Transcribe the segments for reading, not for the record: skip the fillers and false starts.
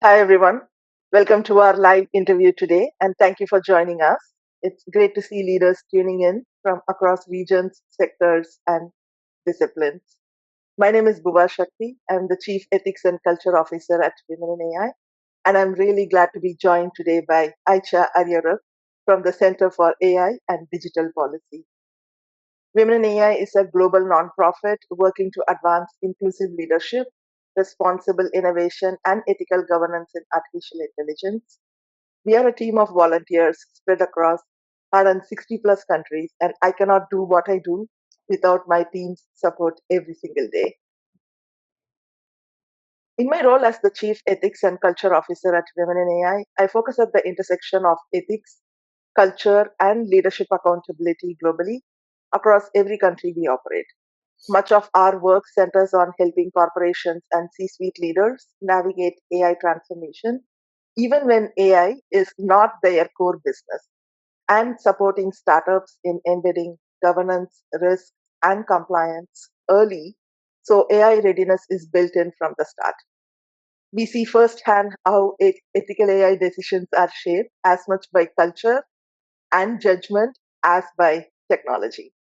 Hi, everyone. Welcome to our live interview today, and thank you for joining us. It's great to see leaders tuning in from across regions, sectors, and disciplines. My name is Bhuva Shakti. I'm the Chief Ethics and Culture Officer at Women in AI, and I'm really glad to be joined today by Ayca Ariyoruk from the Center for AI and Digital Policy. Women in AI is a global nonprofit working to advance inclusive leadership, responsible innovation, and ethical governance in artificial intelligence. We are a team of volunteers spread across 160 plus countries, and I cannot do what I do without my team's support every single day. In my role as the Chief Ethics and Culture Officer at Women in AI, I focus at the intersection of ethics, culture, and leadership accountability globally across every country we operate. Much of our work centers on helping corporations and C suite leaders navigate AI transformation, even when AI is not their core business, and supporting startups in embedding governance, risk, and compliance early so AI readiness is built in from the start. We see firsthand how ethical AI decisions are shaped as much by culture and judgment as by technology.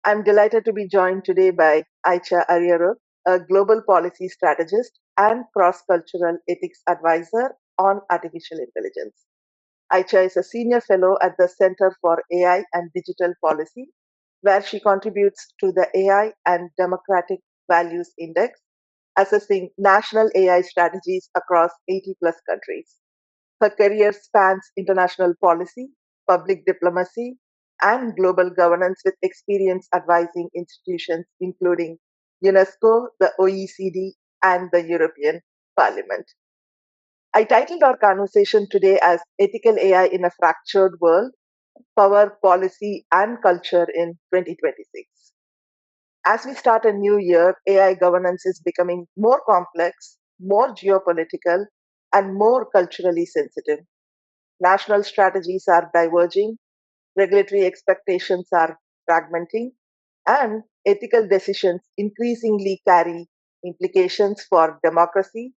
I'm delighted to be joined today by Ayca Ariyoruk, a global policy strategist and cross-cultural ethics advisor on artificial intelligence. Aycha is a senior fellow at the Center for AI and Digital Policy, where she contributes to the AI and Democratic Values Index, assessing national AI strategies across 80 plus countries. Her career spans international policy, public diplomacy, and global governance with experience advising institutions including UNESCO, the OECD, and the European Parliament. I titled our conversation today as Ethical AI in a Fractured World: Power, Policy, and Culture in 2026. As we start a new year, AI governance is becoming more complex, more geopolitical, and more culturally sensitive. National strategies are diverging, regulatory expectations are fragmenting, and ethical decisions increasingly carry implications for democracy,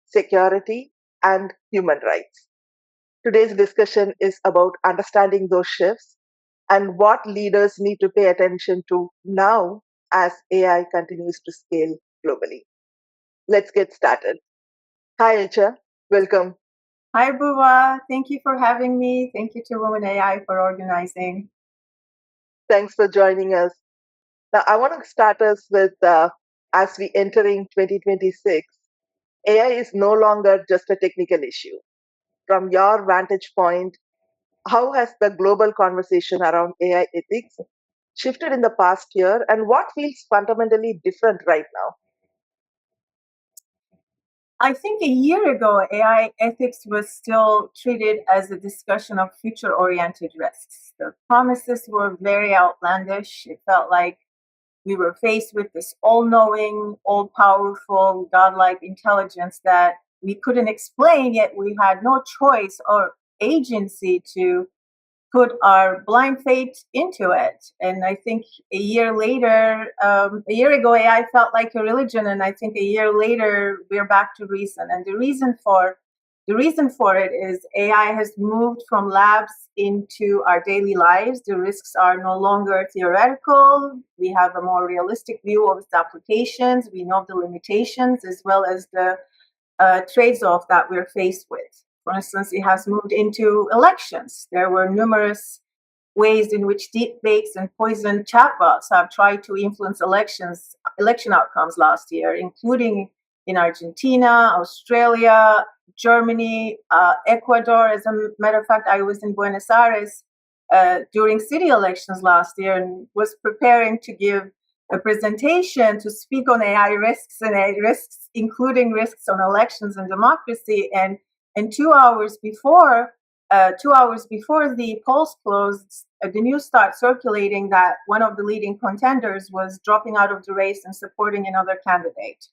security, and human rights. Today's discussion is about understanding those shifts and what leaders need to pay attention to now as AI continues to scale globally. Let's get started. Hi, Acha. Welcome. Hi, Buva. Thank you for having me. Thank you to Women AI for organizing. Thanks for joining us. Now, I want to start us with as we entering 2026, AI is no longer just a technical issue. From your vantage point, how has the global conversation around AI ethics shifted in the past year, and what feels fundamentally different right now? I think a year ago, AI ethics was still treated as a discussion of future oriented risks. The promises were very outlandish. It felt like we were faced with this all knowing, all powerful, godlike intelligence that we couldn't explain, yet we had no choice or agency to put our blind faith into it. And I think a year later, a year ago, AI felt like a religion, and I think a year later, we're back to reason. And the reason for it is AI has moved from labs into our daily lives. The risks are no longer theoretical. We have a more realistic view of its applications. We know the limitations as well as the trades-off that we're faced with. For instance, it has moved into elections. There were numerous ways in which deepfakes and poisoned chatbots have tried to influence election outcomes last year, including in Argentina, Australia, Germany, Ecuador. As a matter of fact, I was in Buenos Aires during city elections last year and was preparing to give a presentation to speak on AI risks and AI risks, including risks on elections and democracy. And 2 hours before, 2 hours before the polls closed, the news started circulating that one of the leading contenders was dropping out of the race and supporting another candidate.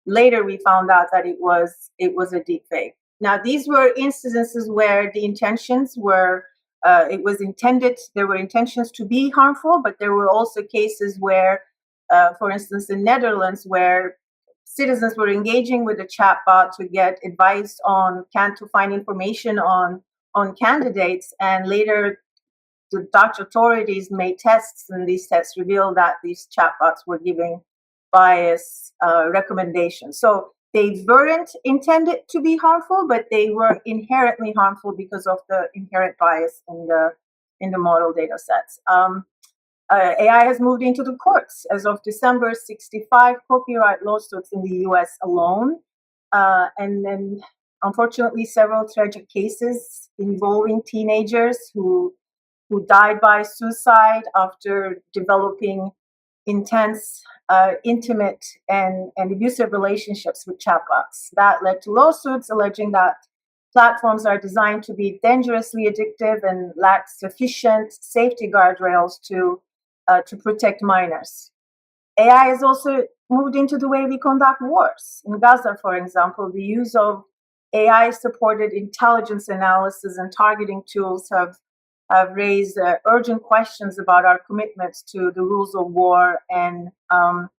Later, we found out that it was a deep fake. Now, these were instances where the intentions were there were intentions to be harmful, but there were also cases where, for instance, in Netherlands, where citizens were engaging with the chatbot to get advice on to find information on candidates, and later the Dutch authorities made tests, and these tests revealed that these chatbots were giving biased recommendations. So they weren't intended to be harmful, but they were inherently harmful because of the inherent bias in the model data sets. AI has moved into the courts. As of December, 65 copyright lawsuits in the US alone. And then, unfortunately, several tragic cases involving teenagers who died by suicide after developing intense, intimate, and abusive relationships with chatbots. That led to lawsuits alleging that platforms are designed to be dangerously addictive and lack sufficient safety guardrails to protect minors. AI has also moved into the way we conduct wars. In Gaza, for example, the use of AI-supported intelligence analysis and targeting tools have raised urgent questions about our commitments to the rules of war and our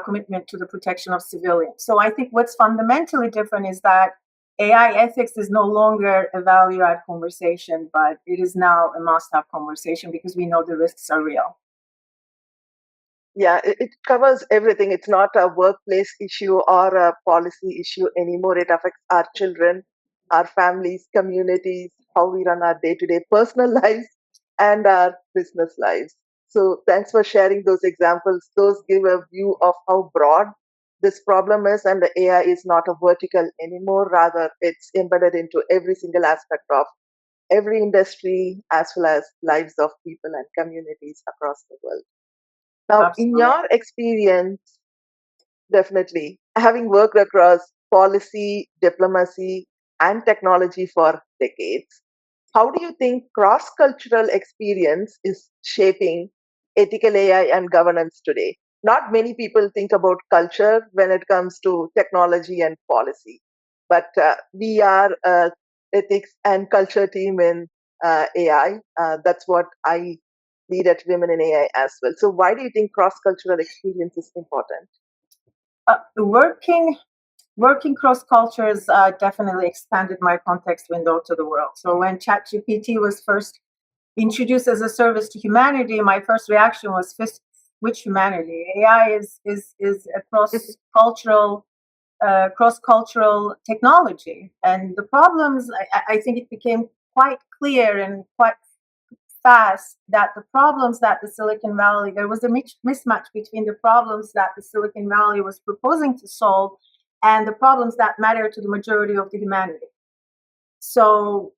commitment to the protection of civilians. So I think what's fundamentally different is that AI ethics is no longer a value-add conversation, but it is now a must-have conversation because we know the risks are real. Yeah, it covers everything. It's not a workplace issue or a policy issue anymore. It affects our children, our families, communities, how we run our day-to-day personal lives and our business lives. So thanks for sharing those examples. Those give a view of how broad this problem is, and the AI is not a vertical anymore. Rather, it's embedded into every single aspect of every industry as well as lives of people and communities across the world. Now, in Absolutely. your experience, definitely, having worked across policy, diplomacy, and technology for decades, how do you think cross cultural experience is shaping ethical AI and governance today? Not many people think about culture when it comes to technology and policy, but we are ethics and culture team in AI. That's what I lead at Women in AI as well. So, why do you think cross cultural experience is important? Working cross cultures definitely expanded my context window to the world. So when ChatGPT was first introduced as a service to humanity, my first reaction was, which humanity? AI is a cross cultural technology, and the problems. I think it became quite clear and quite fast that the problems that the Silicon Valley, there was a mismatch between the problems that the Silicon Valley was proposing to solve and the problems that matter to the majority of the humanity. So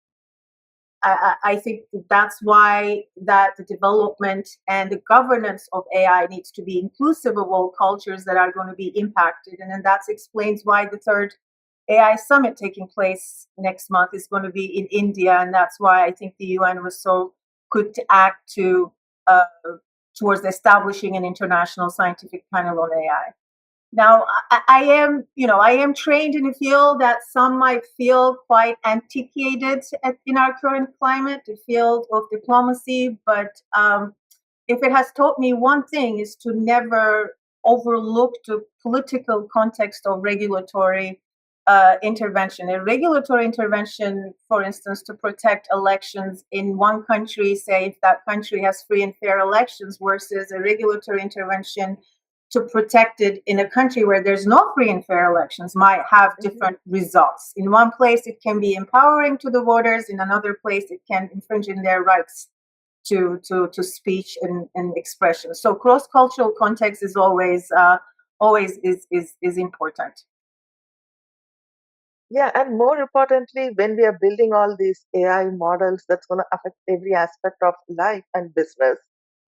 I think that's why that the development and the governance of AI needs to be inclusive of all cultures that are going to be impacted. And then that explains why the third AI summit taking place next month is going to be in India. And that's why I think the UN was so quick to act towards establishing an international scientific panel on AI. Now, I am trained in a field that some might feel quite antiquated in our current climate, the field of diplomacy. But if it has taught me one thing, is to never overlook the political context of regulatory intervention. A regulatory intervention, for instance, to protect elections in one country, say if that country has free and fair elections, versus a regulatory intervention to protect it in a country where there's no free and fair elections, might have different results. In one place, it can be empowering to the voters. In another place, it can infringe in their rights to speech and expression. So cross-cultural context is always is important. Yeah, and more importantly, when we are building all these AI models, that's going to affect every aspect of life and business.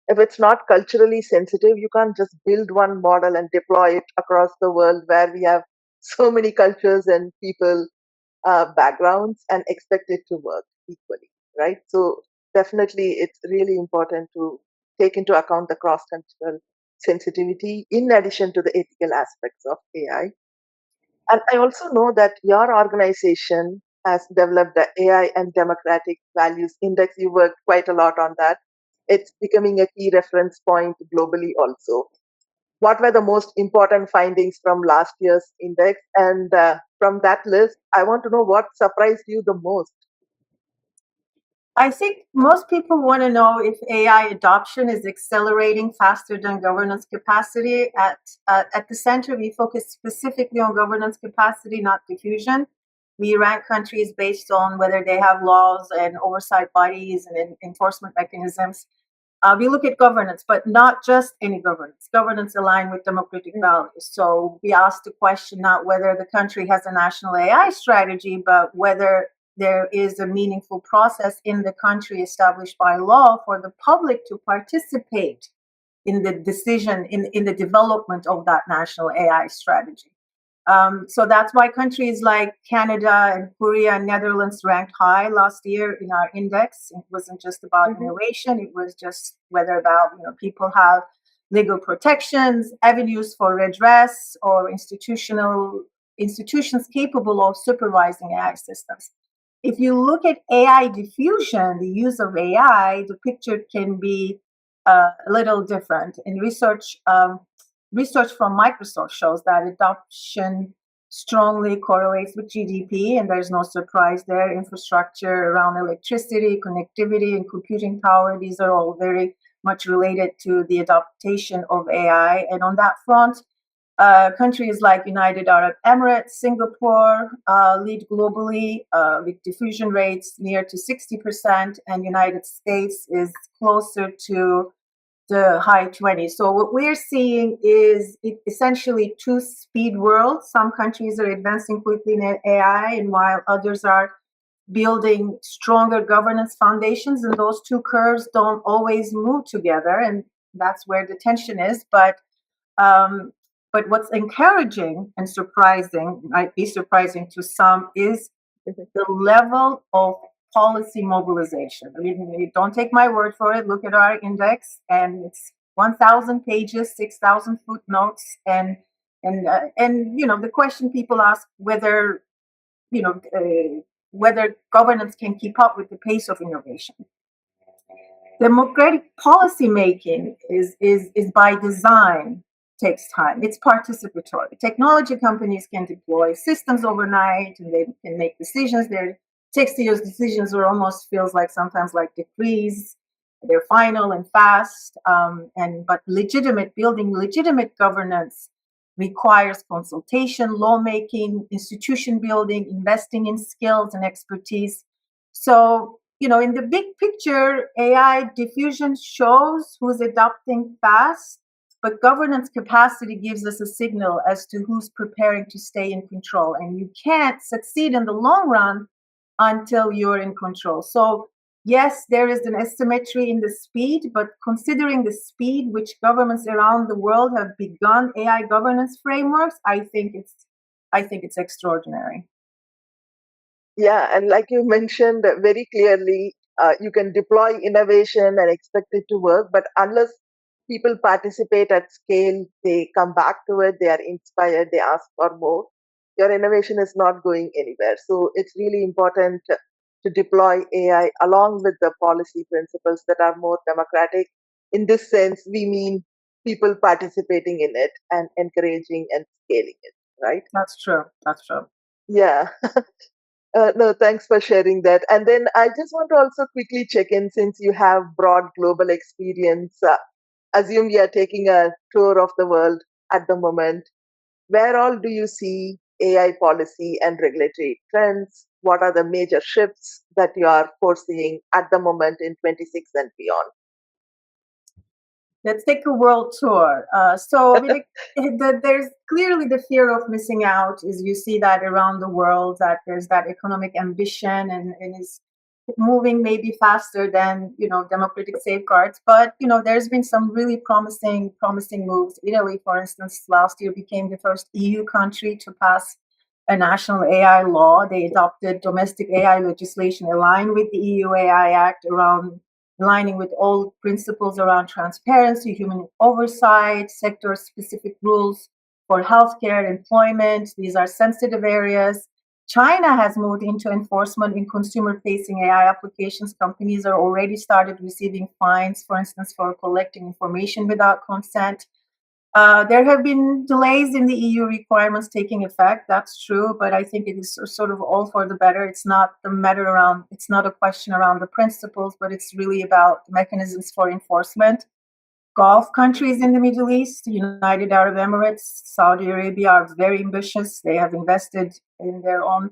If it's not culturally sensitive, you can't just build one model and deploy it across the world where we have so many cultures and people backgrounds and expect it to work equally, right? So definitely, it's really important to take into account the cross-cultural sensitivity in addition to the ethical aspects of AI. And I also know that your organization has developed the AI and Democratic Values Index. You worked quite a lot on that. It's becoming a key reference point globally also. what were the most important findings from last year's index? And from that list, I want to know what surprised you the most. I think most people want to know if AI adoption is accelerating faster than governance capacity. At the center, we focus specifically on governance capacity, not diffusion. We rank countries based on whether they have laws and oversight bodies and enforcement mechanisms. We look at governance, but not just any governance. Governance aligned with democratic values. So we ask the question not whether the country has a national AI strategy, but whether there is a meaningful process in the country established by law for the public to participate in the decision, in the development of that national AI strategy. So that's why countries like Canada and Korea and Netherlands ranked high last year in our index. It wasn't just about innovation; it was just whether about people have legal protections, avenues for redress, or institutions capable of supervising AI systems. If you look at AI diffusion, the use of AI, the picture can be a little different. In research from Microsoft shows that adoption strongly correlates with GDP, and there's no surprise there. Infrastructure around electricity, connectivity, and computing power, these are all very much related to the adaptation of AI. And on that front, countries like United Arab Emirates, Singapore lead globally with diffusion rates near to 60%, and United States is closer to the high 20s. So what we're seeing is essentially two speed worlds. Some countries are advancing quickly in AI, and while others are building stronger governance foundations, and those two curves don't always move together, and that's where the tension is. But what's encouraging and surprising, might be surprising to some, is the level of policy mobilization. I mean, don't take my word for it. Look at our index, and it's 1,000 pages, 6,000 footnotes, and the question people ask whether governance can keep up with the pace of innovation. Democratic policy making is by design takes time. It's participatory. Technology companies can deploy systems overnight, and they can make decisions. Their text-to-use decisions are almost feels like sometimes like decrees. They're final and fast. But building legitimate governance requires consultation, lawmaking, institution building, investing in skills and expertise. So, in the big picture, AI diffusion shows who's adopting fast, but governance capacity gives us a signal as to who's preparing to stay in control. And you can't succeed in the long run until you're in control. So, yes, there is an asymmetry in the speed, but considering the speed which governments around the world have begun AI governance frameworks, I think it's extraordinary. Yeah, and like you mentioned very clearly, you can deploy innovation and expect it to work, but unless people participate at scale, they come back to it, they are inspired, they ask for more, your innovation is not going anywhere. So it's really important to deploy AI along with the policy principles that are more democratic. In this sense, we mean people participating in it and encouraging and scaling it, right? That's true. That's true. Yeah. No, thanks for sharing that. And then I just want to also quickly check in, since you have broad global experience. Assume you are taking a tour of the world at the moment. Where all do you see AI policy and regulatory trends? What are the major shifts that you are foreseeing at the moment in 26 and beyond? Let's take a world tour. So, I mean, there's clearly the fear of missing out. Is you see that around the world, that there's that economic ambition and is moving maybe faster than democratic safeguards. But there's been some really promising moves. Italy, for instance, last year became the first EU country to pass a national AI law. They adopted domestic AI legislation aligned with the EU AI Act, around aligning with all principles around transparency, human oversight, sector-specific rules for healthcare, employment. These are sensitive areas. China has moved into enforcement in consumer-facing AI applications. Companies are already started receiving fines, for instance, for collecting information without consent. There have been delays in the EU requirements taking effect. That's true, but I think it is sort of all for the better. It's not the matter around. It's not a question around the principles, but it's really about the mechanisms for enforcement. Gulf countries in the Middle East, United Arab Emirates, Saudi Arabia are very ambitious. They have invested in their own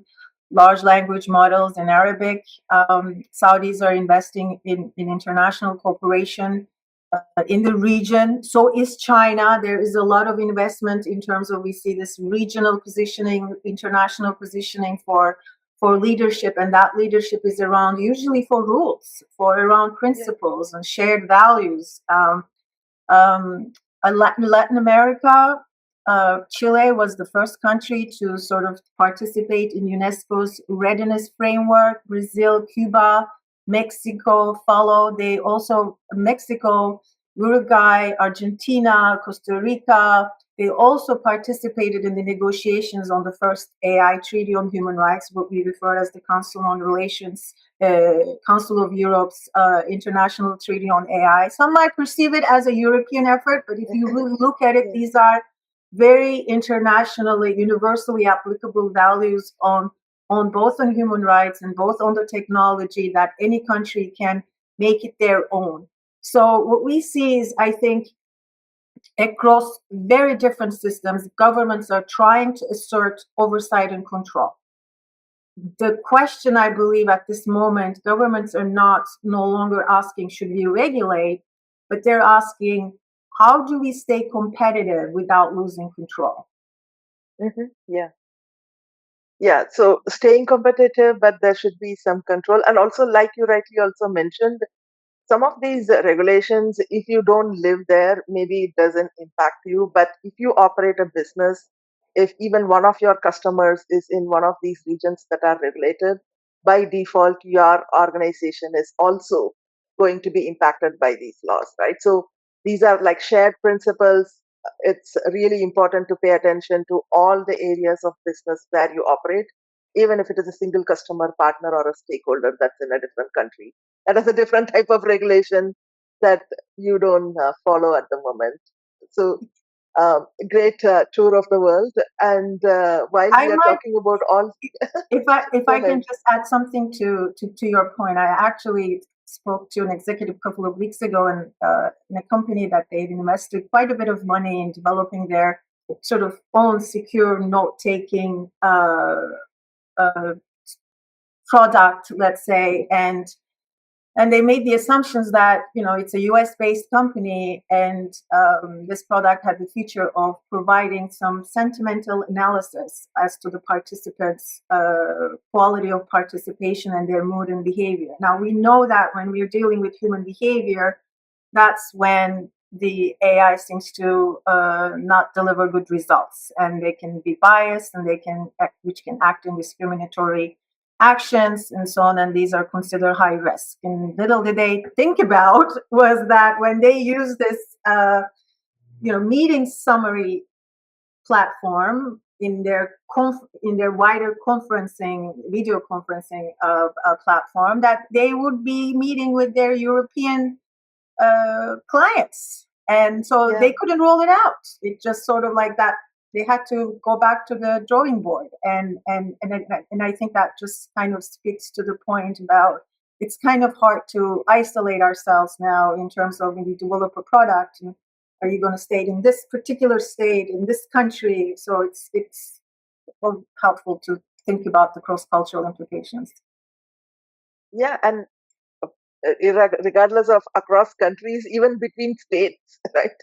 large language models in Arabic. Saudis are investing in international cooperation in the region. So is China. There is a lot of investment in terms of, we see this regional positioning, international positioning for leadership, and that leadership is around, usually for rules, for around Yeah. principles and shared values. Um, Latin America, Chile was the first country to sort of participate in UNESCO's readiness framework. Brazil, Cuba, Mexico follow. They also, Mexico, Uruguay, Argentina, Costa Rica, they also participated in the negotiations on the first AI Treaty on Human Rights, what we refer as the Council on Relations, Council of Europe's International Treaty on AI. Some might perceive it as a European effort, but if you really look at it, Yeah. these are very internationally, universally applicable values on both on human rights and both on the technology that any country can make it their own. So what we see is, I think, across very different systems, governments are trying to assert oversight and control. The question, I believe, at this moment, governments are no longer asking, should we regulate, but they're asking, how do we stay competitive without losing control? Yeah. Yeah. So staying competitive, but there should be some control. And also, like you rightly also mentioned, some of these regulations, if you don't live there, maybe it doesn't impact you. But if you operate a business, if even one of your customers is in one of these regions that are regulated, by default, your organization is also going to be impacted by these laws, right? So these are like shared principles. It's really important to pay attention to all the areas of business where you operate, even if it is a single customer, partner, or a stakeholder that's in a different country. That is a different type of regulation that you don't follow at the moment. So, great tour of the world. And while I we are might, talking about all, if go I can ahead. just add something to your point, I actually spoke to an executive a couple of weeks ago in a company that they've invested quite a bit of money in developing their sort of own secure note-taking uh, product, let's say, and they made the assumptions that, it's a US based company, and this product had the feature of providing some sentimental analysis as to the participants' quality of participation and their mood and behavior. Now, we know that when we're dealing with human behavior, that's when the AI seems to not deliver good results, and they can be biased, and which can act in discriminatory actions and so on, and these are considered high risk. And little did they think about was that when they use this, meeting summary platform in their wider conferencing, video conferencing platform, that they would be meeting with their European clients, and so Yeah. they couldn't roll it out. It just sort of like that. They had to go back to the drawing board, and I think that just kind of speaks to the point about, it's kind of hard to isolate ourselves now in terms of, when you develop a product, and are you going to stay in this particular state in this country? So it's helpful to think about the cross cultural implications. Yeah. And regardless of across countries, even between states, right?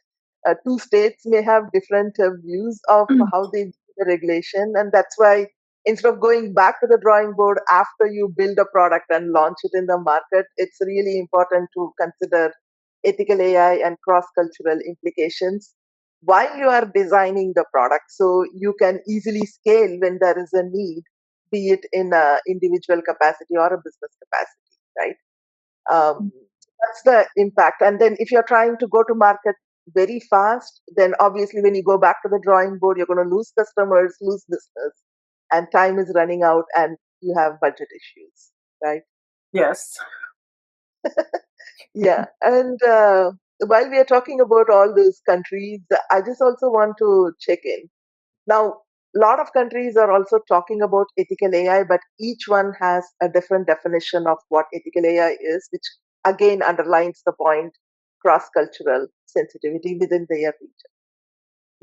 Two states may have different views of how they view the regulation, and that's why instead of going back to the drawing board after you build a product and launch it in the market, it's really important to consider ethical AI and cross-cultural implications while you are designing the product, so you can easily scale when there is a need, be it in a individual capacity or a business capacity, right? That's the impact. And then if you're trying to go to market very fast, then obviously when you go back to the drawing board, you're going to lose customers, lose business, and time is running out, and you have budget issues, right? Yes. Yeah. And while we are talking about all those countries, I just also want to check in. Now, a lot of countries are also talking about ethical AI, but each one has a different definition of what ethical AI is, which again underlines the point cross cultural sensitivity within their region.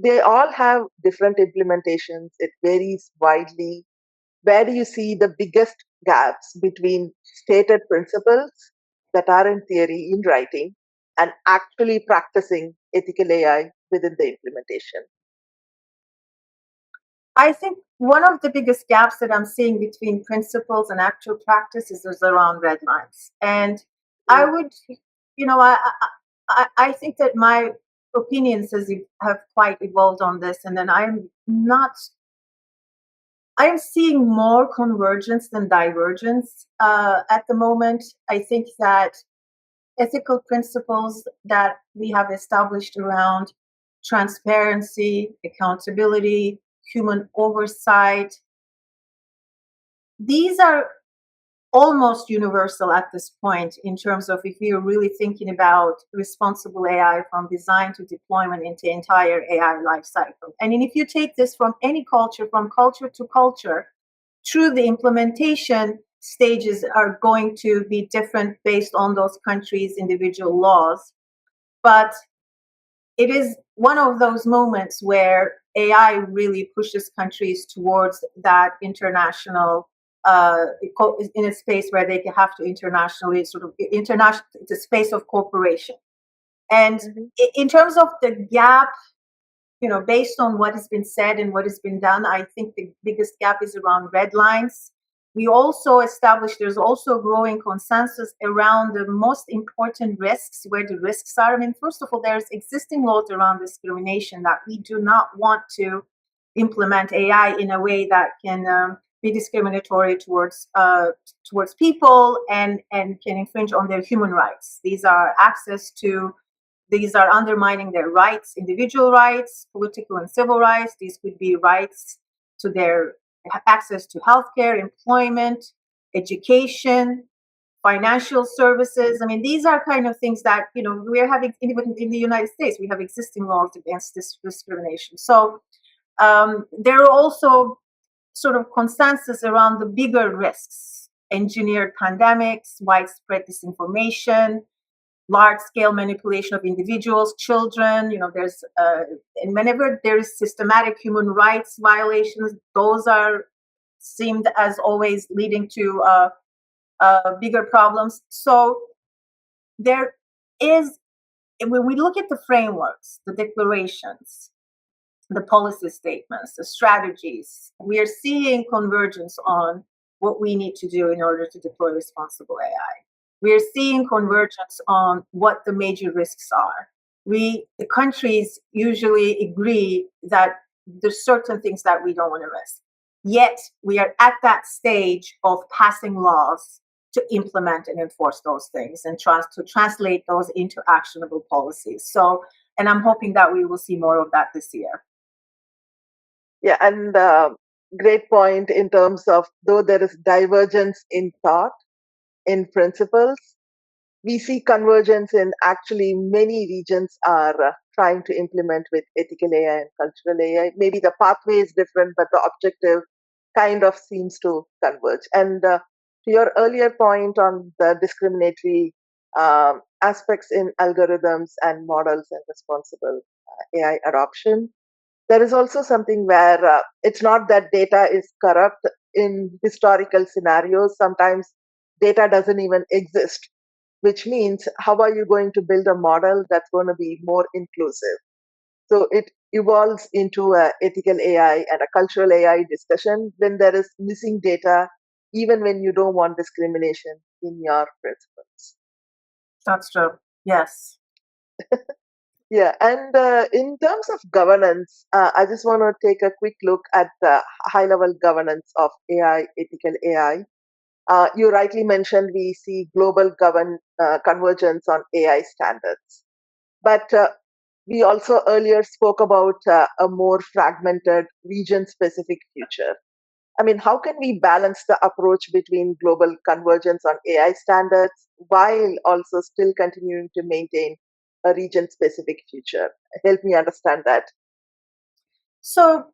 They all have different implementations, it varies widely. Where do you see the biggest gaps between stated principles that are in theory in writing and actually practicing ethical AI within the implementation? I think one of the biggest gaps that I'm seeing between principles and actual practice is around red lines. And I Mm. would, you know, I think that my opinions have quite evolved on this, and then I'm seeing more convergence than divergence at the moment. I think that ethical principles that we have established around transparency, accountability, human oversight, these are almost universal at this point in terms of if you're really thinking about responsible AI from design to deployment into entire AI lifecycle. And if you take this from any culture, from culture to culture, through the implementation stages are going to be different based on those countries' individual laws. But it is one of those moments where AI really pushes countries towards that international in a space where they have to internationally sort of international the space of cooperation. And Mhm. in terms of the gap, based on what has been said and what has been done, I think the biggest gap is around red lines. We also established there's also growing consensus around the most important risks, where the risks are. I mean, first of all, there's existing laws around discrimination that we do not want to implement AI in a way that can be discriminatory towards people and can infringe on their human rights. These are undermining their rights, individual rights, political and civil rights. These could be rights to their access to healthcare, employment, education, financial services. I mean, these are kind of things that, we're having, even in the United States, we have existing laws against this discrimination. So there are also sort of consensus around the bigger risks: engineered pandemics, widespread disinformation, large-scale manipulation of individuals, children. And whenever there is systematic human rights violations, those are seemed as always leading to bigger problems. So there is, when we look at the frameworks, the declarations, the policy statements, the strategies, we are seeing convergence on what we need to do in order to deploy responsible AI. We are seeing convergence on what the major risks are. The countries usually agree that there's certain things that we don't want to risk. Yet we are at that stage of passing laws to implement and enforce those things and to translate those into actionable policies. So, and I'm hoping that we will see more of that this year. Yeah, and great point in terms of though there is divergence in thought, in principles, we see convergence in actually many regions are trying to implement with ethical AI and cultural AI. Maybe the pathway is different, but the objective kind of seems to converge. And to your earlier point on the discriminatory aspects in algorithms and models and responsible AI adoption, there is also something where it's not that data is corrupt in historical scenarios. Sometimes data doesn't even exist, which means how are you going to build a model that's going to be more inclusive? So it evolves into a ethical AI and a cultural AI discussion when there is missing data, even when you don't want discrimination in your principles. That's true. Yes. Yeah, and in terms of governance, I just want to take a quick look at the high level governance of AI, ethical AI. You rightly mentioned we see global convergence on AI standards. But we also earlier spoke about a more fragmented region specific future. I mean, how can we balance the approach between global convergence on AI standards while also still continuing to maintain a region-specific future? Help me understand that. So,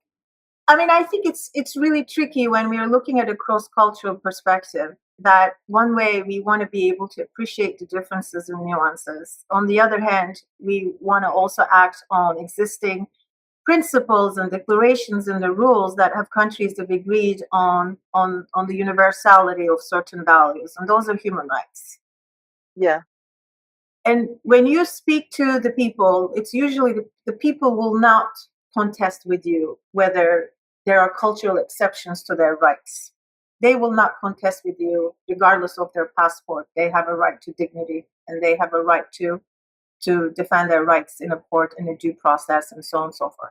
I mean, I think it's really tricky when we're looking at a cross-cultural perspective. That one way we want to be able to appreciate the differences and nuances. On the other hand, we want to also act on existing principles and declarations and the rules that have countries have agreed on the universality of certain values, and those are human rights. Yeah, And when you speak to the people, it's usually the people will not contest with you whether there are cultural exceptions to their rights. They will not contest with you regardless of their passport. They have a right to dignity, and they have a right to defend their rights in a court in a due process, and so on and so forth.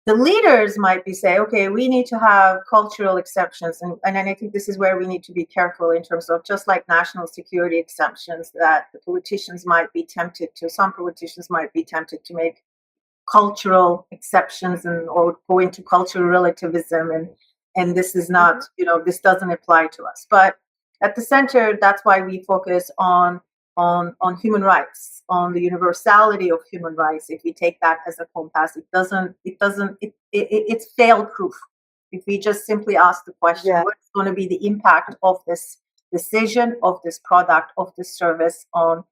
The leaders might be say, okay, we need to have cultural exceptions. And I think this is where we need to be careful in terms of just like national security exceptions that the politicians might be tempted to, some politicians might be tempted to make cultural exceptions and or go into cultural relativism and this is not, this doesn't apply to us. But at the center, that's why we focus on human rights, on the universality of human rights. If we take that as a compass, it's fail proof. If we just simply ask the question, yeah, what's going to be the impact of this decision, of this product, of this service on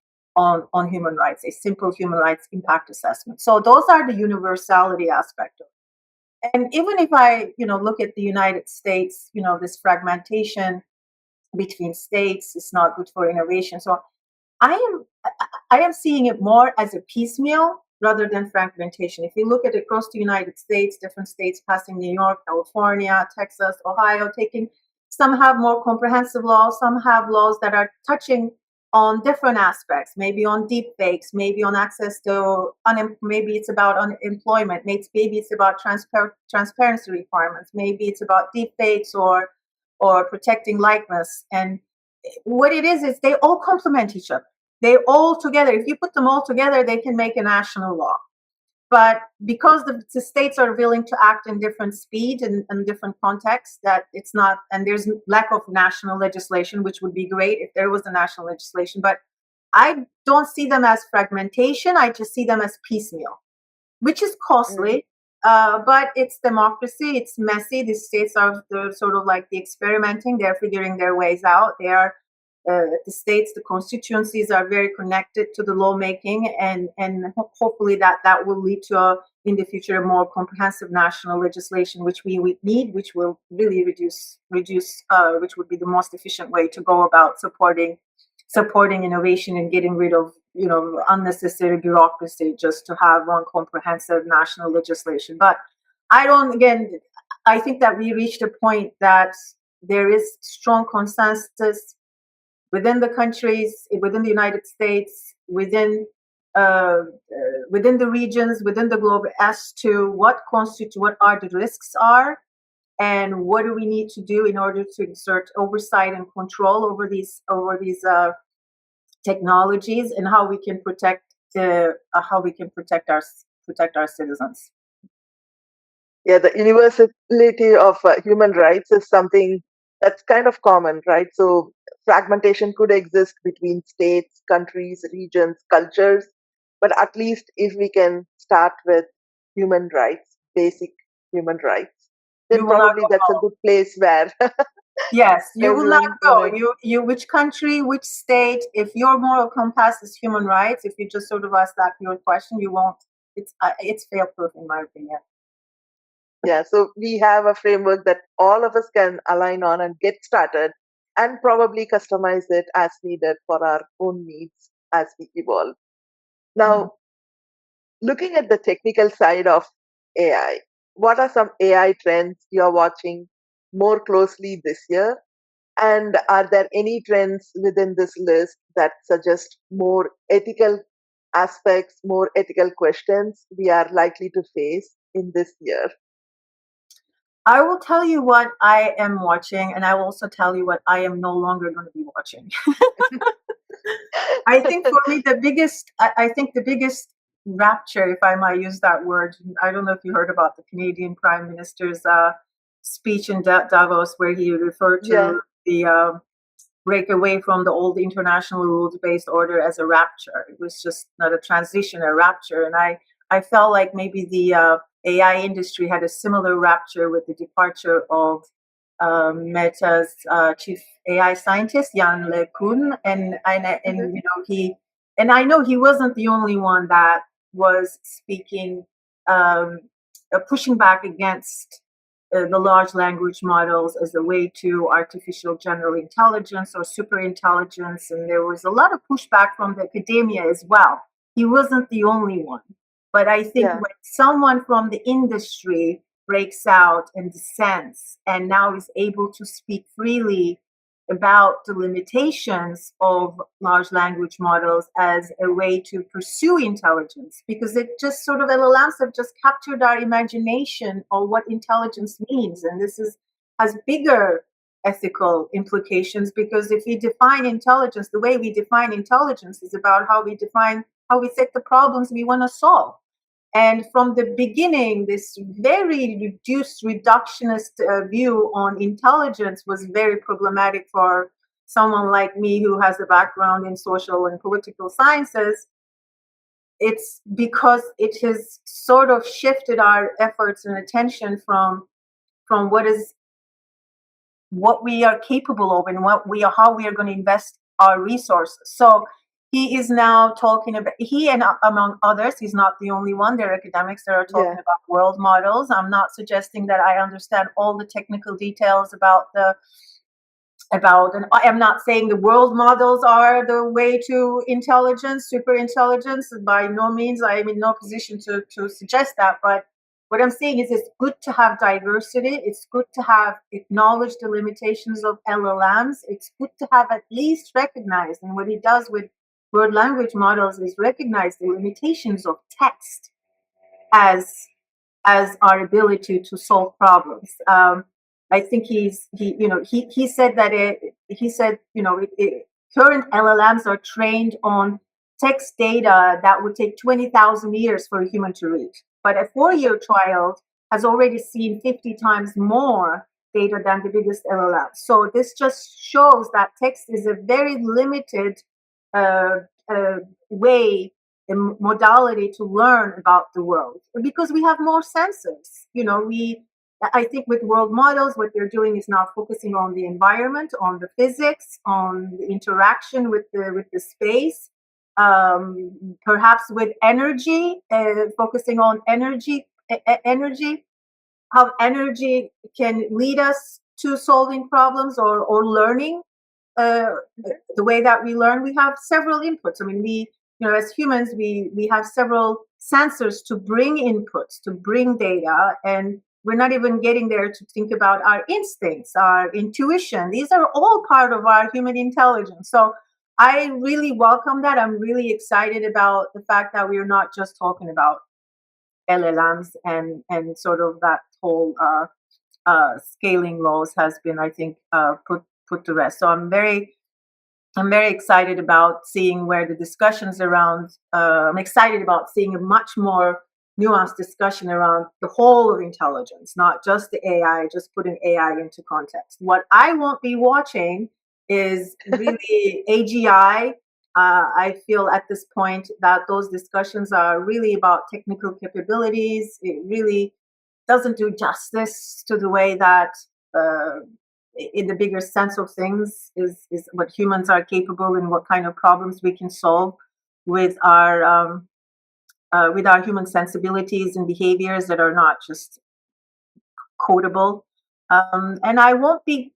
human rights, a simple human rights impact assessment. So those are the universality aspect of it. And even if I, look at the United States, this fragmentation between states is not good for innovation. So I am I am seeing it more as a piecemeal rather than fragmentation. If you look at across the United States, different states passing New York, California, Texas, Ohio, taking some have more comprehensive laws, some have laws that are touching on different aspects, maybe on deep fakes, maybe on access to maybe it's about unemployment, maybe it's about transparency requirements, maybe it's about deep fakes or protecting likeness. And what it is they all complement each other. They all together, if you put them all together, they can make a national law. But because the states are willing to act in different speed and different contexts, that it's not, and there's lack of national legislation, which would be great if there was a national legislation. But I don't see them as fragmentation. I just see them as piecemeal, which is mm, costly. But it's democracy. It's messy. The states are sort of like the experimenting. They're figuring their ways out. They are the states, the constituencies are very connected to the lawmaking, and hopefully that will lead to in the future a more comprehensive national legislation, which we need, which will really reduce, which would be the most efficient way to go about supporting innovation and getting rid of unnecessary bureaucracy just to have one comprehensive national legislation. But I think that we reached a point that there is strong consensus within the countries, within the United States, uh, within the regions, within the globe, as to what are the risks are, and what do we need to do in order to exert oversight and control over these technologies, and how we can protect our citizens. yeah. The universality of human rights is something that's kind of common, right? So fragmentation could exist between states, countries, regions, cultures, but at least if we can start with human rights, basic human rights, then You will not probably go that's a wrong. good place where Yes, you will not everyone's go. gonna. You which country, which state, if your moral compass is human rights, if you just sort of ask that your question, you won't. It's fail proof in my opinion. Yeah, so we have a framework that all of us can align on and get started and probably customize it as needed for our own needs as we evolve. Mhm. Now, looking at the technical side of AI, what are some AI trends you're watching more closely this year? And are there any trends within this list that suggest more ethical aspects, more ethical questions we are likely to face in this year? I will tell you what I am watching, and I will also tell you what I am no longer going to be watching. I think for me, I think the biggest rapture, if I might use that word, I don't know if you heard about the Canadian Prime Minister's speech in Davos, where he referred Yeah. to break away from the old international rules-based order as a rapture. It was just not a transition, a rapture. And I felt like maybe the AI industry had a similar rapture with the departure of Meta's chief AI scientist, Jan LeCun. And you know, I know he wasn't the only one that was speaking, um, pushing back against the large language models as a way to artificial general intelligence or super intelligence. And there was a lot of pushback from the academia as well. He wasn't the only one. But I think Yeah. when someone from the industry breaks out and dissents and now is able to speak freely about the limitations of large language models as a way to pursue intelligence, because it just sort of LLMs have just captured our imagination on what intelligence means. And this has bigger ethical implications, because if we define intelligence, the way we define intelligence is about how we set the problems we want to solve. And from the beginning, this very reductionist view on intelligence was very problematic for someone like me who has a background in social and political sciences. It's because it has sort of shifted our efforts and attention from what we are capable of and how we are going to invest our resources. So he is now talking about, he and among others, he's not the only one. There are academics that are talking Yeah. about world models. I'm not suggesting that I understand all the technical details and I am not saying the world models are the way to intelligence, super intelligence. By no means, I am in no position to suggest that. But what I'm saying is it's good to have diversity. It's good to have acknowledge the limitations of LLMs. It's good to have at least recognized, and what he does with word language models is recognize the limitations of text as our ability to solve problems. I think he said that current LLMs are trained on text data that would take 20,000 years for a human to read, but a 4-year trial has already seen 50 times more data than the biggest LLM. So this just shows that text is a very limited uh, way, a modality to learn about the world, because we have more senses. I think with world models, what they're doing is now focusing on the environment, on the physics, on the interaction with the space, perhaps with energy, focusing on energy, how energy can lead us to solving problems or learning. uh, the way that we learn, we have several inputs. I mean, as humans, we have several sensors to bring inputs, to bring data, and we're not even getting there to think about our instincts, our intuition. These are all part of our human intelligence. So I really welcome that. I'm really excited about the fact that we are not just talking about LLMs and sort of that whole scaling laws has been, I think, put to rest. So I'm very excited about seeing where the discussions around. I'm excited about seeing a much more nuanced discussion around the whole of intelligence, not just the AI, just putting AI into context. What I won't be watching is really AGI. I feel at this point that those discussions are really about technical capabilities. It really doesn't do justice to the way that, uh, in the bigger sense of things, is what humans are capable and what kind of problems we can solve with our human sensibilities and behaviors that are not just codable. And I won't be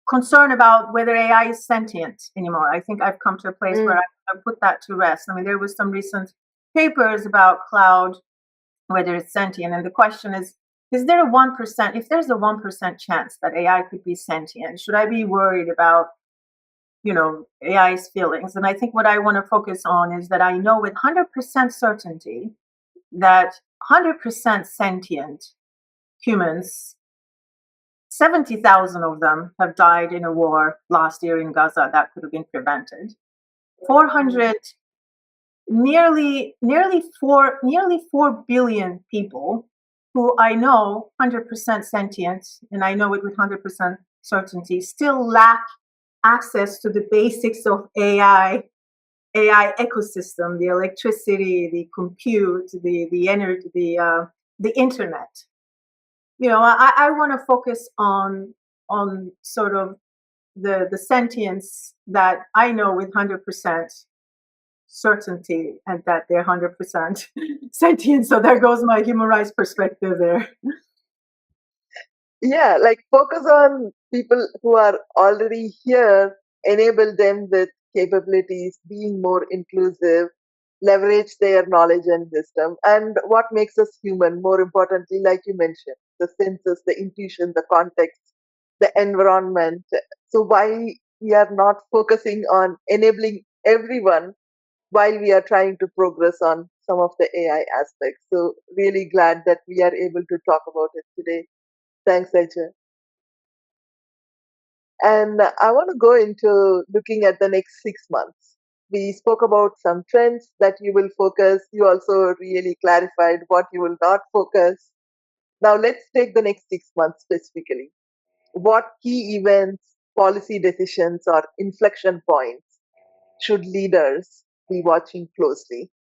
concerned about whether AI is sentient anymore. I think I've come to a place where I've put that to rest. I mean, there was some recent papers about cloud, whether it's sentient, and the question is there a 1%? If there's a 1% chance that AI could be sentient, should I be worried about AI's feelings? And I think what I want to focus on is that I know with 100% certainty that 100% sentient humans, 70,000 of them have died in a war last year in Gaza that could have been prevented. 400, nearly 4 billion people who I know 100% sentient, and I know it with 100% certainty, still lack access to the basics of AI ecosystem, the electricity, the compute, the energy, the internet. I want to focus on sort of the sentience that I know with 100% certainty, and that they're 100% sentient. So there goes my human rights perspective there. Yeah, like focus on people who are already here, enable them with capabilities, being more inclusive, leverage their knowledge and wisdom, and what makes us human, more importantly, like you mentioned, the senses, the intuition, the context, the environment. So, why we are not focusing on enabling everyone while we are trying to progress on some of the AI aspects. So, really glad that we are able to talk about it today. Thanks, Ajay. And I want to go into looking at the next 6 months. We spoke about some trends that you will focus. You also really clarified what you will not focus. Now, let's take the next 6 months specifically. What key events, policy decisions, or inflection points should leaders be watching closely?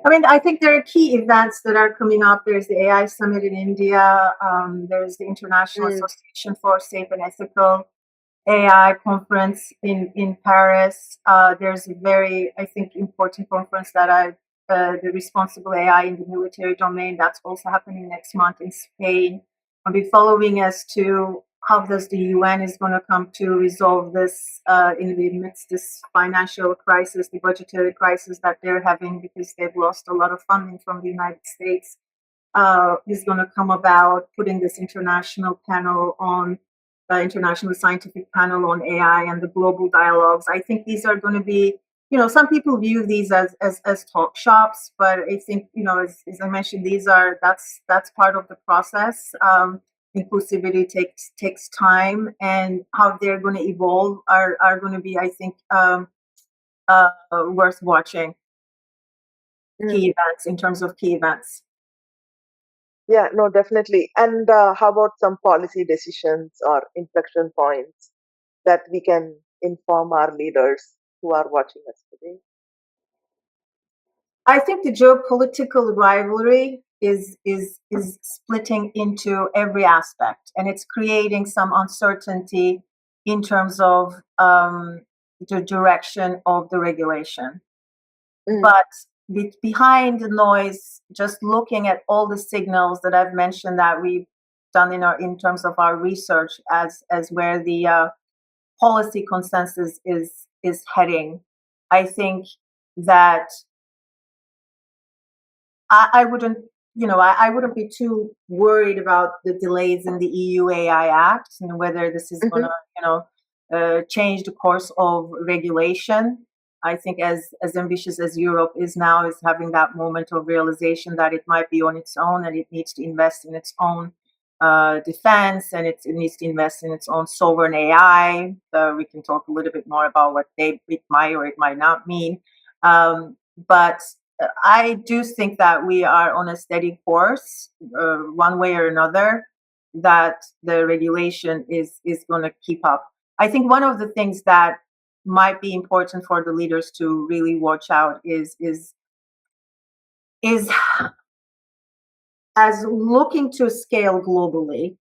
I mean, I think there are key events that are coming up. There's the AI Summit in India. There's the International Mm, Association for Safe and Ethical AI conference in Paris. There's a very, I think, important conference that the responsible AI in the military domain. That's also happening next month in Spain. I'll be following as to how does the UN is going to come to resolve this in the midst this financial crisis, the budgetary crisis that they're having because they've lost a lot of funding from the United States. Is going to come about putting this international panel on international scientific panel on AI and the global dialogues. I think these are going to be, some people view these as talk shops, but I think, as I mentioned, that's part of the process. Inclusivity takes time, and how they're going to evolve are going to be, I think, worth watching. mm. Key events in terms of key events. Yeah, no, definitely. And how about some policy decisions or inflection points that we can inform our leaders who are watching us today? I think the geopolitical rivalry is splitting into every aspect, and it's creating some uncertainty in terms of the direction of the regulation. Mm, But behind the noise, just looking at all the signals that I've mentioned that we've done in terms of our research as where the policy consensus is heading, I think that I wouldn't, I wouldn't be too worried about the delays in the EU AI Act and whether this is going mhm. to, change the course of regulation. I think as ambitious as Europe is now, is having that moment of realization that it might be on its own and it needs to invest in its own defense, and it needs to invest in its own sovereign AI. We can talk a little bit more about what it might or it might not mean. But I do think that we are on a steady course, one way or another, that the regulation is going to keep up. I think one of the things that might be important for the leaders to really watch out is as looking to scale globally,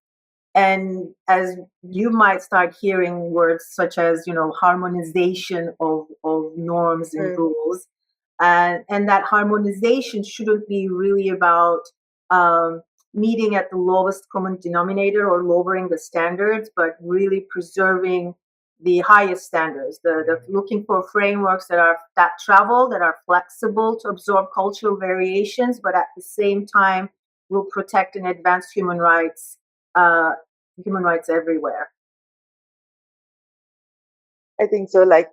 and as you might start hearing words such as harmonization of norms and Mm, rules, and that harmonization shouldn't be really about um, meeting at the lowest common denominator or lowering the standards, but really preserving the highest standards, the looking for frameworks that travel, that are flexible to absorb cultural variations, but at the same time will protect and advance uh, human rights everywhere. I think so. Like,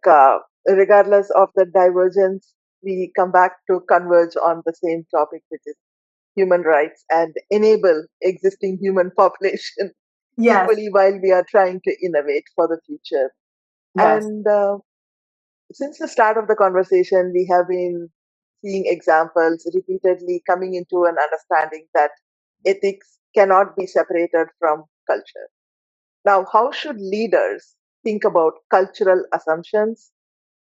regardless of the divergence, we come back to converge on the same topic, which is human rights and enable existing human population Yes, equally while we are trying to innovate for the future. yes, And since the start of the conversation, we have been seeing examples repeatedly coming into an understanding that ethics cannot be separated from culture. Now, how should leaders think about cultural assumptions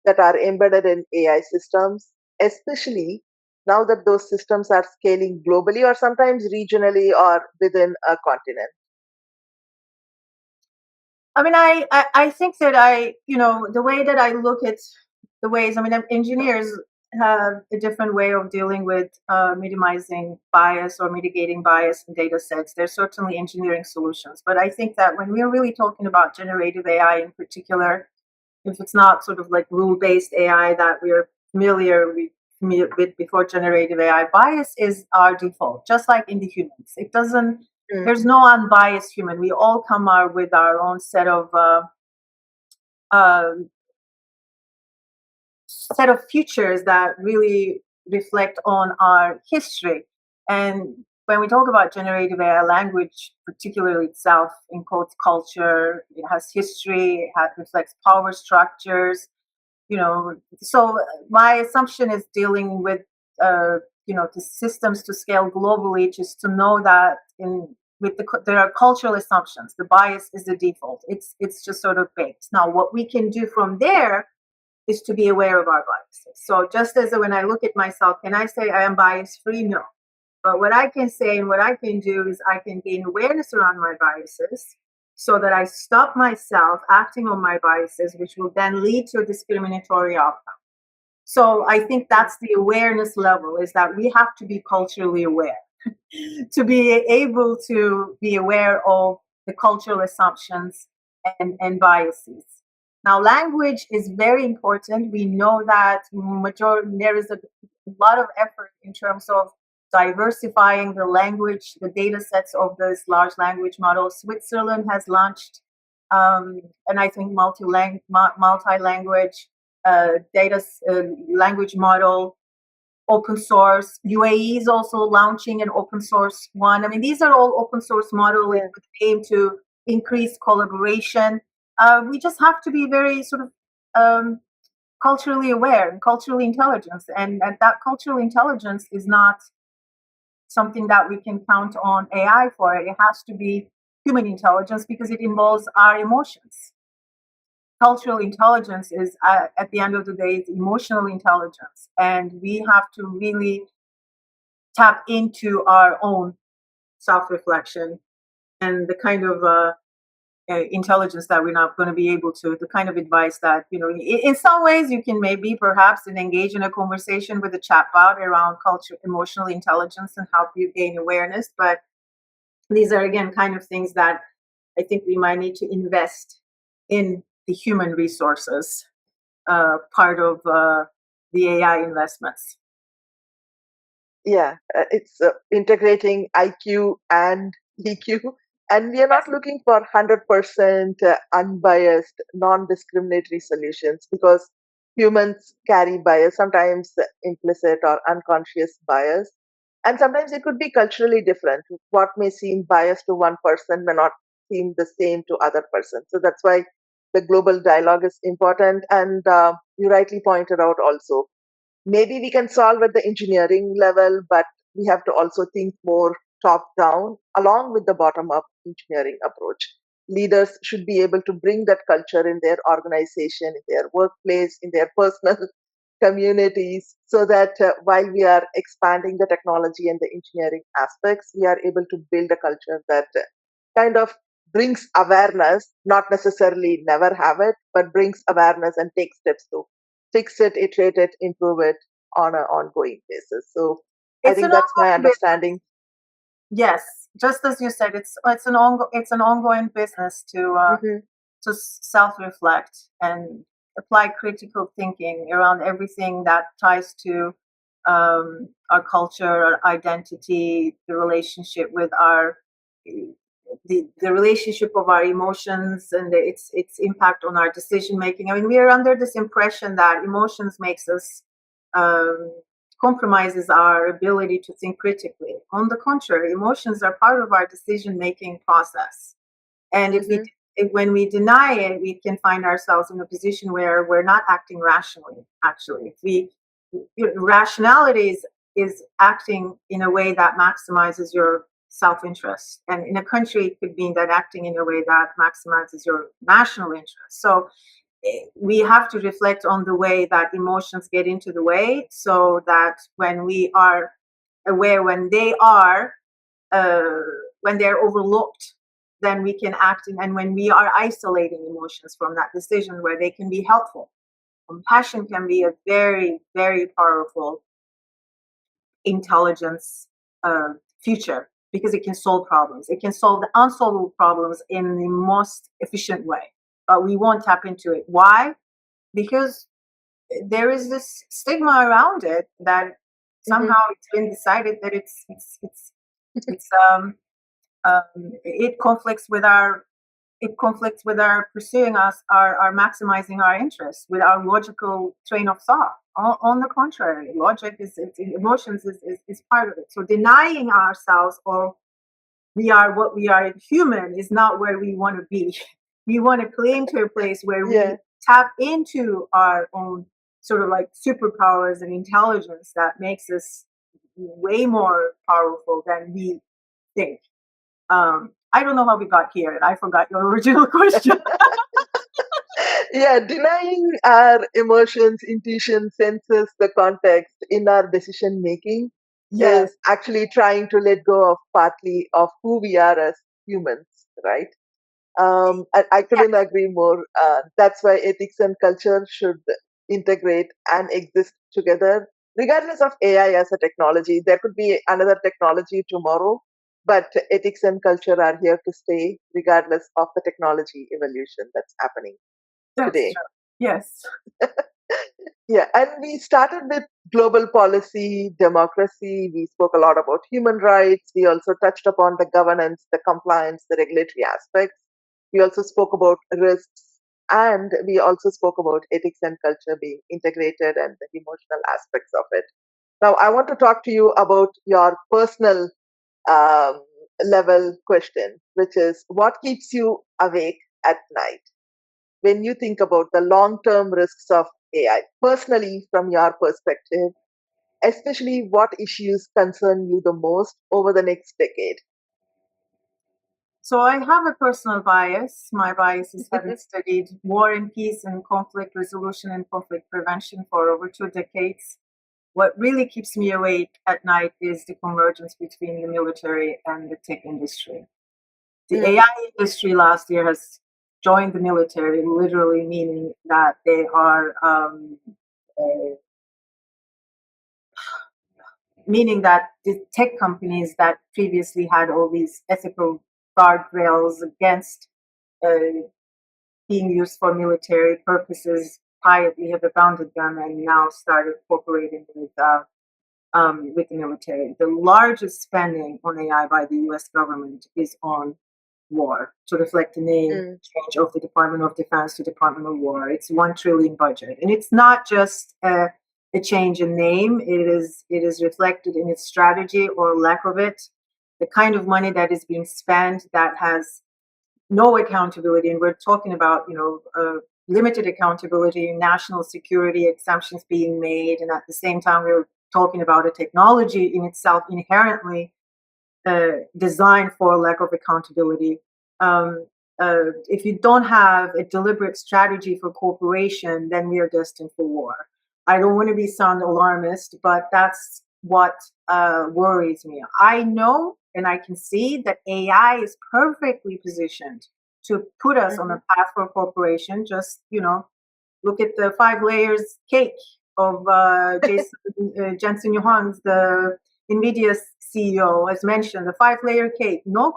that are embedded in AI systems, especially now that those systems are scaling globally or sometimes regionally or within a continent? I mean, I think that the way that I look at the ways, I mean, engineers have a different way of dealing with minimizing bias or mitigating bias in data sets. There's certainly engineering solutions. But I think that when we're really talking about generative AI in particular, if it's not sort of like rule-based AI that we're familiar with before generative AI, bias is our default, just like in the humans. It doesn't. Mm, There's no unbiased human. We all come out with our own uh, set of features that really reflect on our history. And when we talk about generative AI, language, particularly itself, encodes culture. It has history. Reflects power structures. So my assumption is dealing with the systems to scale globally, just to know that there are cultural assumptions. The bias is the default. It's just sort of baked. Now what we can do from there is to be aware of our biases. So just as when I look at myself, can I say I am bias free? No. But what I can say and what I can do is I can gain awareness around my biases so that I stop myself acting on my biases, which will then lead to a discriminatory outcome. So I think that's the awareness level, is that we have to be culturally aware to be able to be aware of the cultural assumptions and biases. Now, language is very important. We know that there is a lot of effort in terms of diversifying the language, the data sets of those large language models. Switzerland has launched, and I think multi-language data language model, open source. UAE is also launching an open source one. I mean, these are all open source models yeah. with the aim to increase collaboration. We just have to be very sort of culturally aware and culturally intelligent. And that cultural intelligence is not something that we can count on AI for. It has to be human intelligence because it involves our emotions. Cultural intelligence is, at the end of the day, it's emotional intelligence. And we have to really tap into our own self-reflection and the kind of intelligence that we're not going to be able to, the kind of advice that, in some ways you can maybe perhaps engage in a conversation with a chatbot around culture, emotional intelligence, and help you gain awareness. But these are, again, kind of things that I think we might need to invest in the human resources part of the AI investments. Yeah, it's integrating IQ and EQ. And we are Yes. not looking for 100% unbiased, non discriminatory solutions because humans carry bias, sometimes implicit or unconscious bias. And sometimes it could be culturally different. What may seem biased to one person may not seem the same to other persons. So that's why the global dialogue is important. And you rightly pointed out also, maybe we can solve at the engineering level, but we have to also think more top down along with the bottom up engineering approach. Leaders should be able to bring that culture in their organization, in their workplace, in their personal communities, so that while we are expanding the technology and the engineering aspects, we are able to build a culture that kind of brings awareness, not necessarily never have it, but brings awareness and takes steps to fix it, iterate it, improve it on an ongoing basis. So I It's think an that's my ongoing business. understanding. Yes, just as you said, it's an ongoing business Hmm. to self-reflect and apply critical thinking around everything that ties to our culture, our identity, the relationship with our the relationship of our emotions and its impact on our decision making. I mean, we are under this impression that emotions makes us um, compromises our ability to think critically. On the contrary, emotions are part of our decision making process. And Hmm. when we deny it, we can find ourselves in a position where we're not acting rationally. Actually, if rationality is acting in a way that maximizes your self-interest. And in a country, it could mean that acting in a way that maximizes your national interest. So we have to reflect on the way that emotions get into the way, so that when we are aware uh, when they're overlooked, then we can act in, and when we are isolating emotions from that decision where they can be helpful. Compassion can be a very, very powerful intelligence future, because it can solve problems. It can solve the unsolvable problems in the most efficient way. But we won't tap into it. Why? Because there is this stigma around it that Mhm. somehow it's been decided that it's it conflicts with our pursuing our maximizing our interests with our logical train of thought. On the contrary, logic emotions is part of it. So denying ourselves or we are what we are in human is not where we want to be. We want to cling to a place where we Yeah. tap into our own sort of like superpowers and intelligence that makes us way more powerful than we think. I don't know how we got here, and I forgot your original question. Yeah, denying our emotions, intuition, senses, the context in our decision making Yes, is actually trying to let go of partly of who we are as humans, right? I yes, couldn't agree more. That's why ethics and culture should integrate and exist together, regardless of AI as a technology. There could be another technology tomorrow, but ethics and culture are here to stay, regardless of the technology evolution that's happening that's today. true. Yes. Yeah, and we started with global policy, democracy. We spoke a lot about human rights. We also touched upon the governance, the compliance, the regulatory aspects. We also spoke about risks, and we also spoke about ethics and culture being integrated and the emotional aspects of it. Now, I want to talk to you about your personal um, level question, which is what keeps you awake at night when you think about the long term risks of AI, personally, from your perspective, especially what issues concern you the most over the next decade? So I have a personal bias. My bias is having studied war and peace and conflict resolution and conflict prevention for over 2 decades. What really keeps me awake at night is the convergence between the military and the tech industry. The Mm, AI industry last year has joined the military, literally meaning that they are uh, meaning that the tech companies that previously had all these ethical guardrails against uh, being used for military purposes quietly have abandoned them and now started cooperating with the military. The largest spending on AI by the US government is on war, to reflect the name mm, change of the Department of Defense to Department of War. It's 1 trillion budget. And it's not just a change in name, it is reflected in its strategy or lack of it. The kind of money that is being spent that has no accountability, and we're talking about limited accountability, national security exemptions being made, and at the same time we're talking about a technology in itself inherently designed for lack of accountability. Um, if you don't have a deliberate strategy for cooperation, then we are destined for war. I don't want to be sound alarmist, but that's what worries me. I know and I can see that AI is perfectly positioned to put us on mhm. a path for cooperation. Just look at the 5 layers cake of Jensen Johans, the NVIDIA CEO, has mentioned the 5 layer cake. No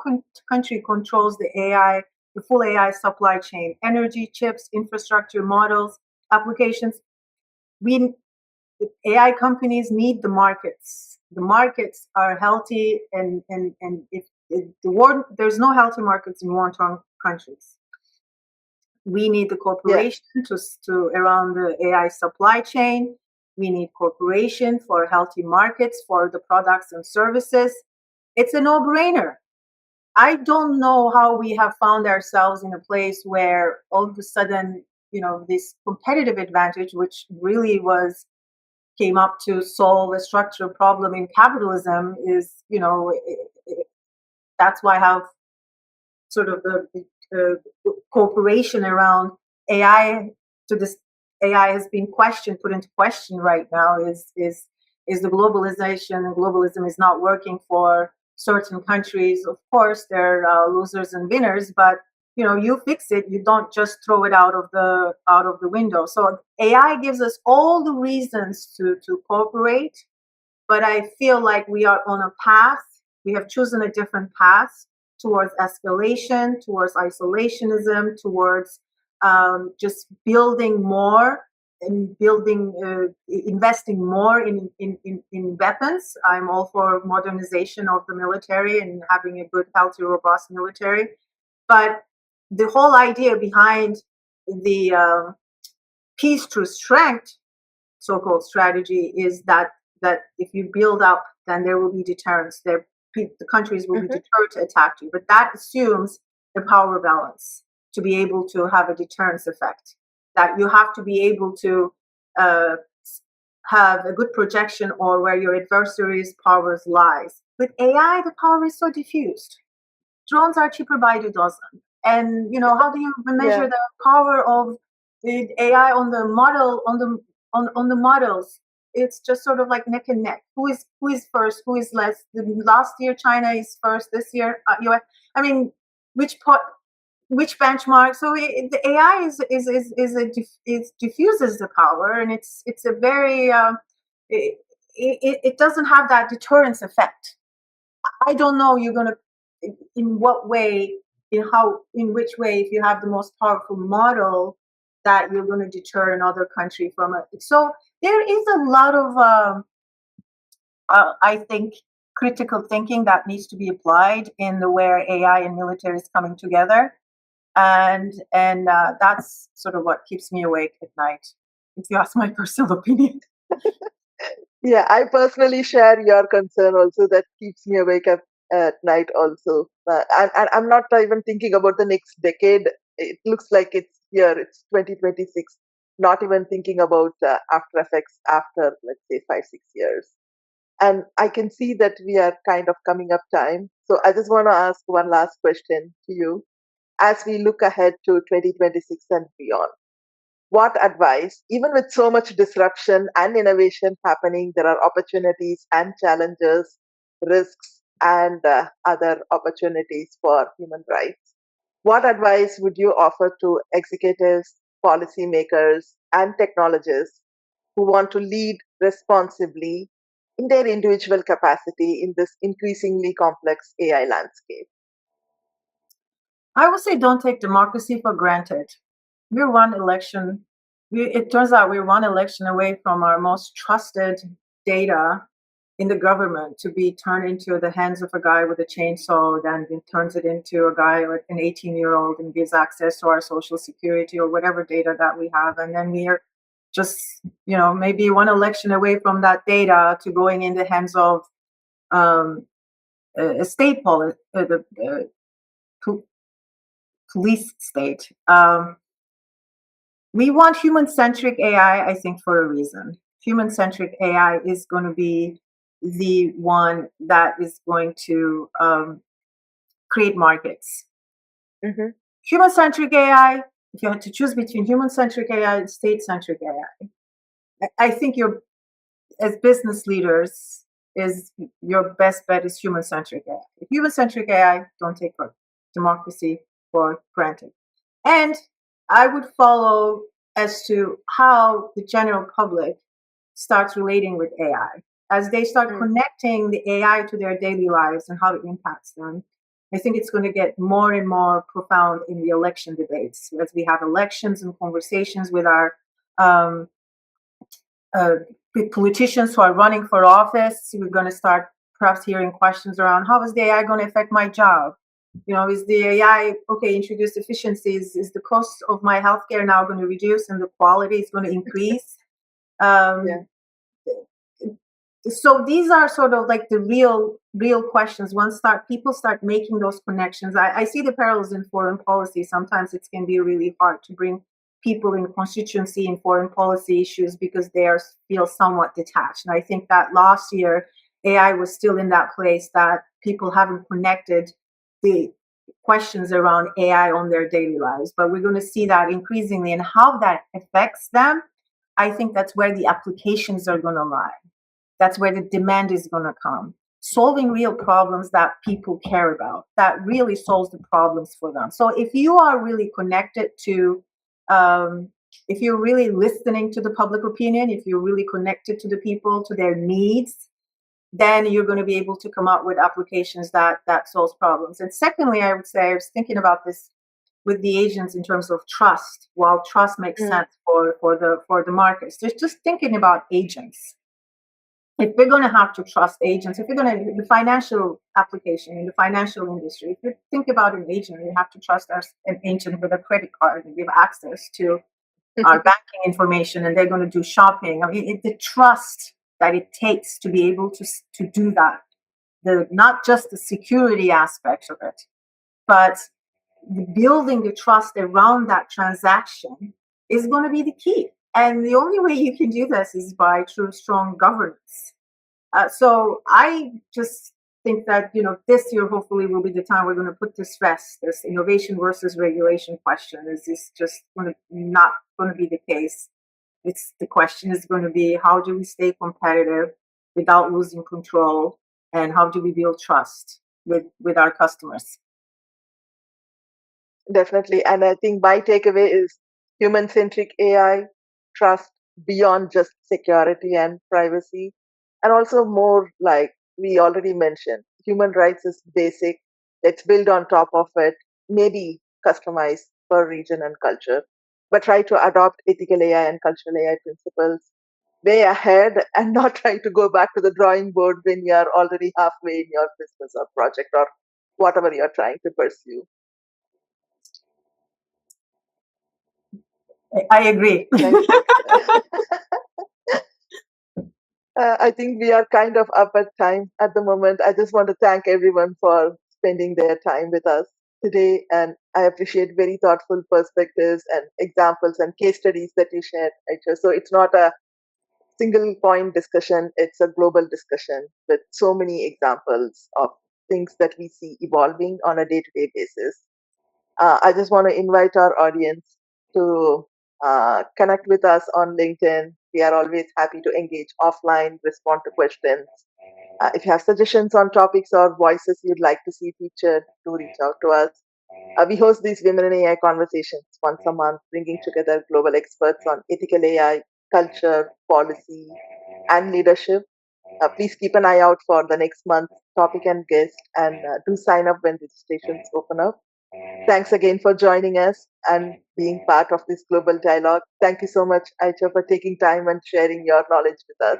country controls the full AI supply chain, energy, chips, infrastructure, models, applications. We AI companies need the markets. The markets are healthy, and if the world, there's no healthy markets in war-torn countries. We need the Yeah, corporation to around the AI supply chain. We need cooperation for healthy markets for the products and services. It's a no-brainer. I don't know how we have found ourselves in a place where all of a sudden, this competitive advantage, which really was came up to solve a structural problem in capitalism, is That's why I have sort of the cooperation around AI. To this, AI has been put into question right now. Is the globalization, and globalism is not working for certain countries. Of course, there are losers and winners, but you fix it. You don't just throw it out of the window. So AI gives us all the reasons to cooperate, but I feel like we are on a path. We have chosen a different path towards escalation, towards isolationism, towards just building more and investing more in weapons. I'm all for modernization of the military and having a good, healthy, robust military. But the whole idea behind the peace through strength so-called strategy is that if you build up, then there will be deterrence. The countries will be deterred to attack you, but that assumes the power balance to be able to have a deterrence effect. That you have to be able to have a good projection or where your adversary's powers lies. With AI, the power is so diffused. Drones are cheaper by the dozen, and how do you measure Yeah. the power of the AI on the model on the models? It's just sort of like neck and neck. Who is first? Who is less? Last year China is first. This year US. I mean, which part? Which benchmark? So the AI is diffuses the power, and it's a very it doesn't have that deterrence effect. I don't know you're gonna in what way, in which way, if you have the most powerful model, that you're going to deter another country from it. So there is a lot of I think critical thinking that needs to be applied in the where AI and military is coming together, and that's sort of what keeps me awake at night, if you ask my personal opinion. Yeah, I personally share your concern also. That keeps me awake at night also. And I'm not even thinking about the next decade. It looks like it's here, it's 2026. Not even thinking about after effects after, let's say, 5, 6 years. And I can see that we are kind of coming up time. So I just want to ask one last question to you as we look ahead to 2026 and beyond. What advice, even with so much disruption and innovation happening, there are opportunities and challenges, risks, and other opportunities for human rights. What advice would you offer to executives, policymakers, and technologists who want to lead responsibly in their individual capacity in this increasingly complex AI landscape? I would say don't take democracy for granted. We're one election. It turns out we're one election away from our most trusted data in the government to be turned into the hands of a guy with a chainsaw, then it turns it into a guy like an 18-year-old and gives access to our social security or whatever data that we have. And then we're just, maybe one election away from that data to going in the hands of a state the police state. We want human-centric AI, I think, for a reason. Human-centric AI is going to be the one that is going to create markets. Hmm. Human-centric AI, if you had to choose between human-centric AI and state-centric AI, I think as business leaders, is your best bet is human-centric AI. Human-centric AI, don't take democracy for granted. And I would follow as to how the general public starts relating with AI. As they start connecting the AI to their daily lives and how it impacts them, I think it's going to get more and more profound in the election debates. As we have elections and conversations with our um, with politicians who are running for office, we're going to start perhaps hearing questions around how is the AI going to affect my job? Is the AI, okay, introduce efficiencies? Is the cost of my healthcare now going to reduce and the quality is going to increase? Yeah. Um, so these are sort of like the real questions. Once people start making those connections, I see the parallels in foreign policy. Sometimes it can be really hard to bring people in constituency in foreign policy issues because they feel somewhat detached. And I think that last year AI was still in that place that people haven't connected the questions around AI on their daily lives, but we're going to see that increasingly, and how that affects them. I think that's where the applications are going to lie. That's where the demand is going to come. Solving real problems that people care about, that really solves the problems for them. So if you are really connected to, if you're really listening to the public opinion, if you're really connected to the people, to their needs, then you're going to be able to come up with applications that solves problems. And secondly, I would say, I was thinking about this with the agents in terms of trust. While trust makes sense for the markets, just thinking about agents. If we're going to have to trust agents, if we're going to, the financial application in the financial industry, if you think about an agent, you have to trust an agent with a credit card and give access to our banking information, and they're going to do shopping. I mean, the trust that it takes to be able to do that, not just the security aspect of it, but building the trust around that transaction is going to be the key. And the only way you can do this is by true strong governance. So I just think that, this year hopefully will be the time we're going to put to rest this innovation versus regulation question. Is this just not going to be the case? The question is going to be, how do we stay competitive without losing control, and how do we build trust with our customers? Definitely. And I think my takeaway is human-centric AI, trust beyond just security and privacy, and also more like we already mentioned, human rights is basic. Let's build on top of it, maybe customize per region and culture, but try to adopt ethical AI and cultural AI principles way ahead and not try to go back to the drawing board when you are already halfway in your business or project or whatever you're trying to pursue. I agree. Thank you. I think we are kind of up at time at the moment. I just want to thank everyone for spending their time with us today. And I appreciate very thoughtful perspectives and examples and case studies that you shared, Ayca. So it's not a single point discussion, it's a global discussion with so many examples of things that we see evolving on a day to day basis. I just want to invite our audience to connect with us on LinkedIn. We are always happy to engage offline, respond to questions. If you have suggestions on topics or voices you'd like to see featured, do reach out to us. We host these Women in AI conversations once a month, bringing together global experts on ethical AI, culture, policy, and leadership. Please keep an eye out for the next month's topic and guest, and do sign up when registrations open up. Thanks again for joining us and being part of this global dialogue. Thank you so much, Ayca, for taking time and sharing your knowledge with us.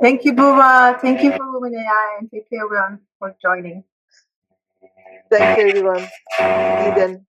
Thank you, Buva. Thank you for Women AI, and thank you everyone for joining. Thank you, everyone. See you then.